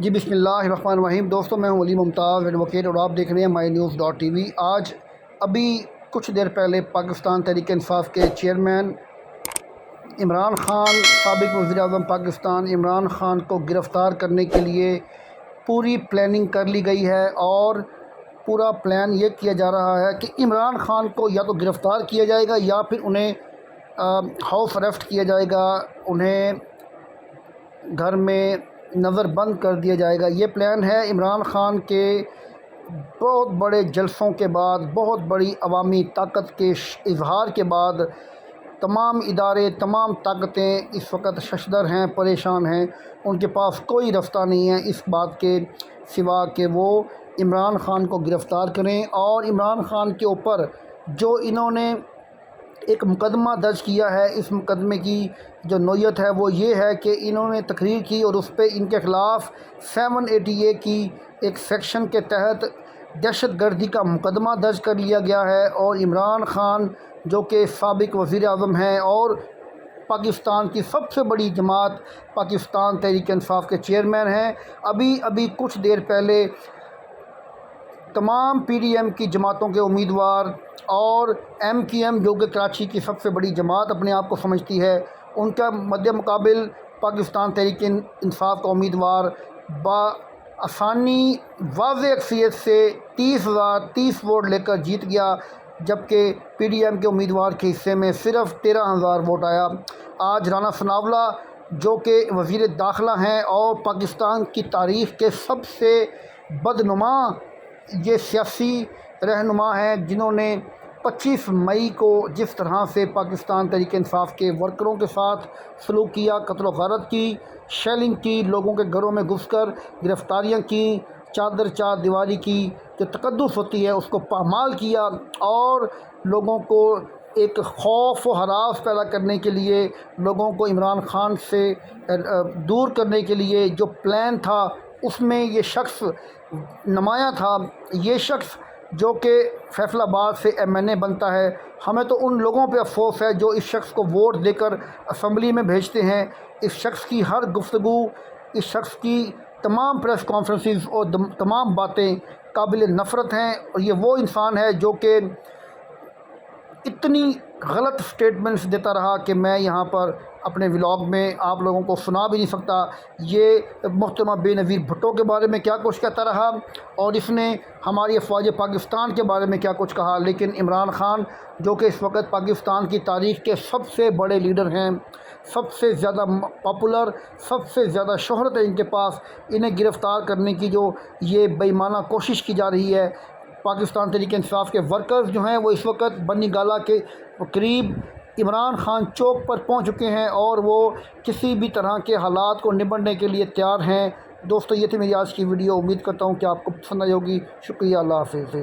جی بسم اللہ الرحمن الرحیم۔ دوستوں میں ہوں ولی ممتاز ایڈوکیٹ اور آپ دیکھ رہے ہیں مائی نیوز ڈاٹ ٹی وی۔ آج ابھی کچھ دیر پہلے پاکستان تحریک انصاف کے چیئرمین عمران خان، سابق وزیر اعظم پاکستان عمران خان کو گرفتار کرنے کے لیے پوری پلاننگ کر لی گئی ہے، اور پورا پلان یہ کیا جا رہا ہے کہ عمران خان کو یا تو گرفتار کیا جائے گا یا پھر انہیں ہاؤس اریسٹ کیا جائے گا، انہیں گھر میں نظر بند کر دیا جائے گا۔ یہ پلان ہے عمران خان کے بہت بڑے جلسوں کے بعد، بہت بڑی عوامی طاقت کے اظہار کے بعد تمام ادارے، تمام طاقتیں اس وقت ششدر ہیں، پریشان ہیں۔ ان کے پاس کوئی رستہ نہیں ہے اس بات کے سوا کہ وہ عمران خان کو گرفتار کریں، اور عمران خان کے اوپر جو انہوں نے ایک مقدمہ درج کیا ہے، اس مقدمے کی جو نوعیت ہے وہ یہ ہے کہ انہوں نے تقریر کی اور اس پہ ان کے خلاف 780A کی ایک سیکشن کے تحت دہشت گردی کا مقدمہ درج کر لیا گیا ہے، اور عمران خان جو کہ سابق وزیر اعظم ہیں اور پاکستان کی سب سے بڑی جماعت پاکستان تحریک انصاف کے چیئرمین ہیں، ابھی کچھ دیر پہلے تمام PDM کی جماعتوں کے امیدوار اور MQM جو کہ کراچی کی سب سے بڑی جماعت اپنے آپ کو سمجھتی ہے، ان کا مد مقابل پاکستان تحریک انصاف کا امیدوار بآسانی واضح اکثریت سے 30 ووٹ لے کر جیت گیا، جبکہ PDM کے امیدوار کے حصے میں صرف 13,000 ووٹ آیا۔ آج رانا ثناءاللہ جو کہ وزیر داخلہ ہیں اور پاکستان کی تاریخ کے سب سے بدنما یہ سیاسی رہنما ہیں، جنہوں نے 25 مئی کو جس طرح سے پاکستان تحریک انصاف کے ورکروں کے ساتھ سلوک کیا، قتل و غارت کی، شیلنگ کی، لوگوں کے گھروں میں گھس کر گرفتاریاں کی، چادر چار دیواری کی جو تقدس ہوتی ہے اس کو پامال کیا، اور لوگوں کو ایک خوف و ہراس پیدا کرنے کے لیے، لوگوں کو عمران خان سے دور کرنے کے لیے جو پلان تھا اس میں یہ شخص نمایاں تھا۔ یہ شخص جو کہ فیصل آباد سے MNA بنتا ہے، ہمیں تو ان لوگوں پہ افسوس ہے جو اس شخص کو ووٹ دے کر اسمبلی میں بھیجتے ہیں۔ اس شخص کی ہر گفتگو، اس شخص کی تمام پریس کانفرنسز اور تمام باتیں قابل نفرت ہیں، اور یہ وہ انسان ہے جو کہ اتنی غلط سٹیٹمنٹس دیتا رہا کہ میں یہاں پر اپنے ولاگ میں آپ لوگوں کو سنا بھی نہیں سکتا۔ یہ محترمہ بے نظیر بھٹو کے بارے میں کیا کچھ کہتا رہا، اور اس نے ہماری افواج پاکستان کے بارے میں کیا کچھ کہا، لیکن عمران خان جو کہ اس وقت پاکستان کی تاریخ کے سب سے بڑے لیڈر ہیں، سب سے زیادہ پاپولر، سب سے زیادہ شہرت ہے ان کے پاس، انہیں گرفتار کرنے کی جو یہ بے ایمانہ کوشش کی جا رہی ہے۔ پاکستان تحریک انصاف کے ورکرز جو ہیں وہ اس وقت بنی گالہ کے قریب عمران خان چوک پر پہنچ چکے ہیں، اور وہ کسی بھی طرح کے حالات کو نبٹنے کے لیے تیار ہیں۔ دوستو، یہ تھی میری آج کی ویڈیو، امید کرتا ہوں کہ آپ کو پسند آئی ہوگی۔ شکریہ، اللہ حافظ۔